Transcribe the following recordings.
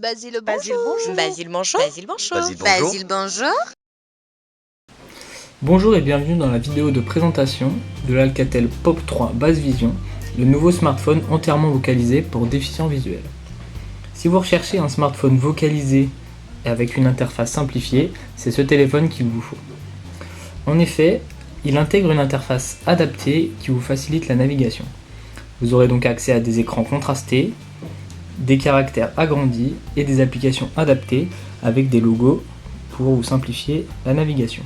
Basile, Basile, bonjour. bonjour. Basile, bonjour. Basile, bonjour. Basile, bonjour. Basile, bonjour. Bonjour et bienvenue dans la vidéo de présentation de l'Alcatel Pop 3 Basse Vision, le nouveau smartphone entièrement vocalisé pour déficients visuels. Si vous recherchez un smartphone vocalisé et avec une interface simplifiée, c'est ce téléphone qu'il vous faut. En effet, il intègre une interface adaptée qui vous facilite la navigation. Vous aurez donc accès à des écrans contrastés, des caractères agrandis et des applications adaptées avec des logos pour vous simplifier la navigation.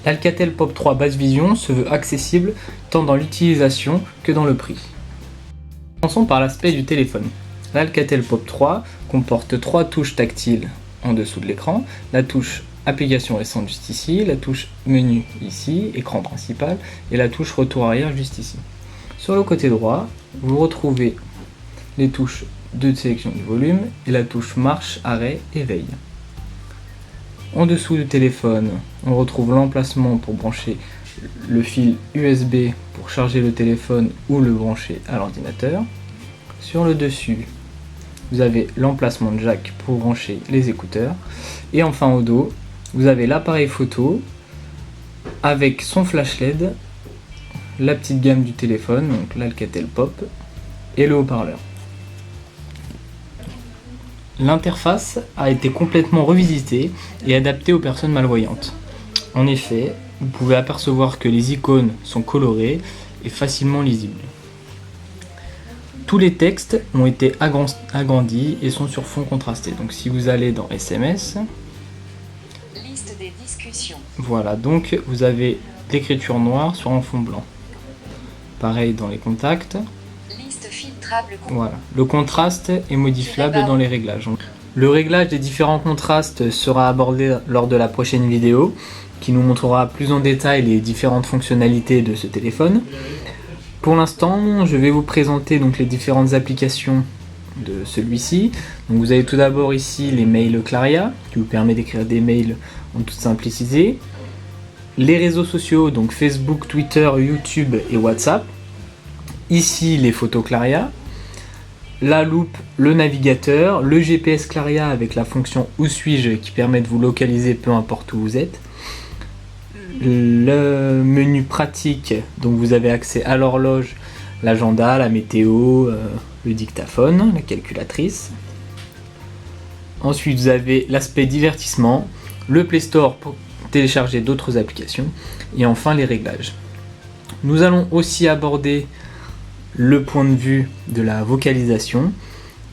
L'Alcatel Pop 3 Basse Vision se veut accessible tant dans l'utilisation que dans le prix. Commençons par l'aspect du téléphone. L'Alcatel Pop 3 comporte 3 touches tactiles en dessous de l'écran, la touche application récente juste ici, la touche menu ici, écran principal, et la touche retour arrière juste ici. Sur le côté droit, vous retrouvez les touches de sélection du volume et la touche marche, arrêt et veille. En dessous du téléphone, on retrouve l'emplacement pour brancher le fil USB pour charger le téléphone ou le brancher à l'ordinateur. Sur le dessus, vous avez l'emplacement de jack pour brancher les écouteurs. Et enfin au dos, vous avez l'appareil photo avec son flash LED, la petite gamme du téléphone, donc l'Alcatel Pop, et le haut-parleur. L'interface a été complètement revisitée et adaptée aux personnes malvoyantes. En effet, vous pouvez apercevoir que les icônes sont colorées et facilement lisibles. Tous les textes ont été agrandis et sont sur fond contrasté. Donc si vous allez dans SMS, Liste des discussions. voilà, donc vous avez l'écriture noire sur un fond blanc. Pareil dans les contacts. Liste filtrable. Voilà. Le contraste est modifiable dans les réglages. Le réglage des différents contrastes sera abordé lors de la prochaine vidéo qui nous montrera plus en détail les différentes fonctionnalités de ce téléphone. Pour l'instant, je vais vous présenter donc les différentes applications de celui-ci. Donc vous avez tout d'abord ici les mails Claria qui vous permet d'écrire des mails en toute simplicité. Les réseaux sociaux, donc Facebook, Twitter, YouTube et WhatsApp. Ici les photos Claria, la loupe, le navigateur, le GPS Claria avec la fonction Où suis-je qui permet de vous localiser peu importe où vous êtes. Le menu pratique, donc vous avez accès à l'horloge, l'agenda, la météo, le dictaphone, la calculatrice. Ensuite vous avez l'aspect divertissement, le Play Store pour télécharger d'autres applications et enfin les réglages. Nous allons aussi aborder le point de vue de la vocalisation,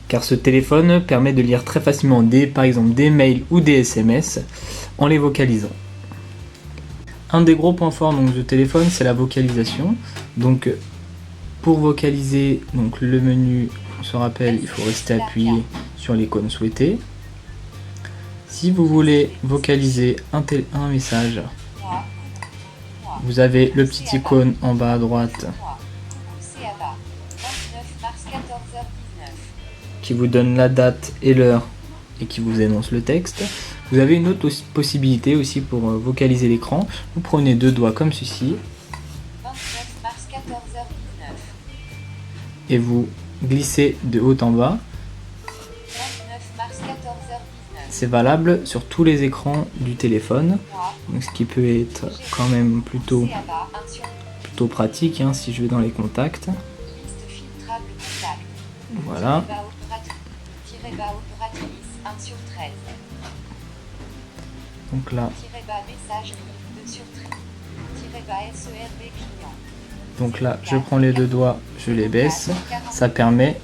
car ce téléphone permet de lire très facilement par exemple des mails ou des SMS en les vocalisant. Un des gros points forts donc, du téléphone, c'est la vocalisation. Donc pour vocaliser donc, le menu, on se rappelle, il faut rester appuyé sur l'icône souhaitée. Si vous voulez vocaliser un message, vous avez le petit icône en bas à droite qui vous donne la date et l'heure et qui vous énonce le texte. Vous avez une autre possibilité aussi pour vocaliser l'écran. Vous prenez 2 doigts comme ceci et vous glissez de haut en bas. C'est valable sur tous les écrans du téléphone, donc ce qui peut être quand même plutôt pratique hein, si je vais dans les contacts. Voilà. Donc là, je prends les 2 doigts, je les baisse. Ça permet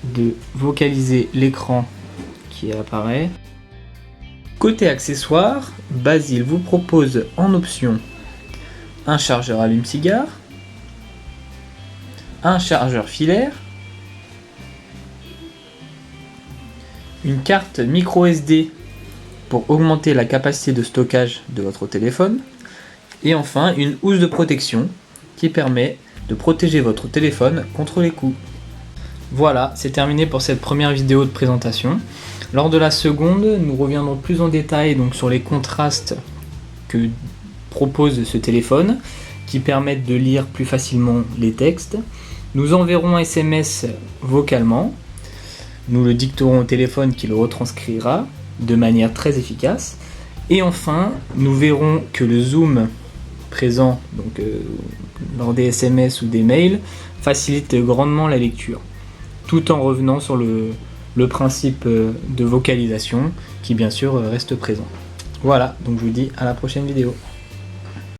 de vocaliser l'écran qui apparaît. Côté accessoires, Basile vous propose en option un chargeur allume-cigare, un chargeur filaire, une carte micro SD pour augmenter la capacité de stockage de votre téléphone et enfin une housse de protection qui permet de protéger votre téléphone contre les coups. Voilà, c'est terminé pour cette première vidéo de présentation. Lors de la seconde, nous reviendrons plus en détail donc, sur les contrastes que propose ce téléphone qui permettent de lire plus facilement les textes Nous enverrons un SMS vocalement. Nous le dicterons au téléphone qui le retranscrira de manière très efficace. Et enfin, nous verrons que le zoom présent donc, lors des SMS ou des mails facilite grandement la lecture, tout en revenant sur le principe de vocalisation qui bien sûr reste présent. Voilà, donc je vous dis à la prochaine vidéo.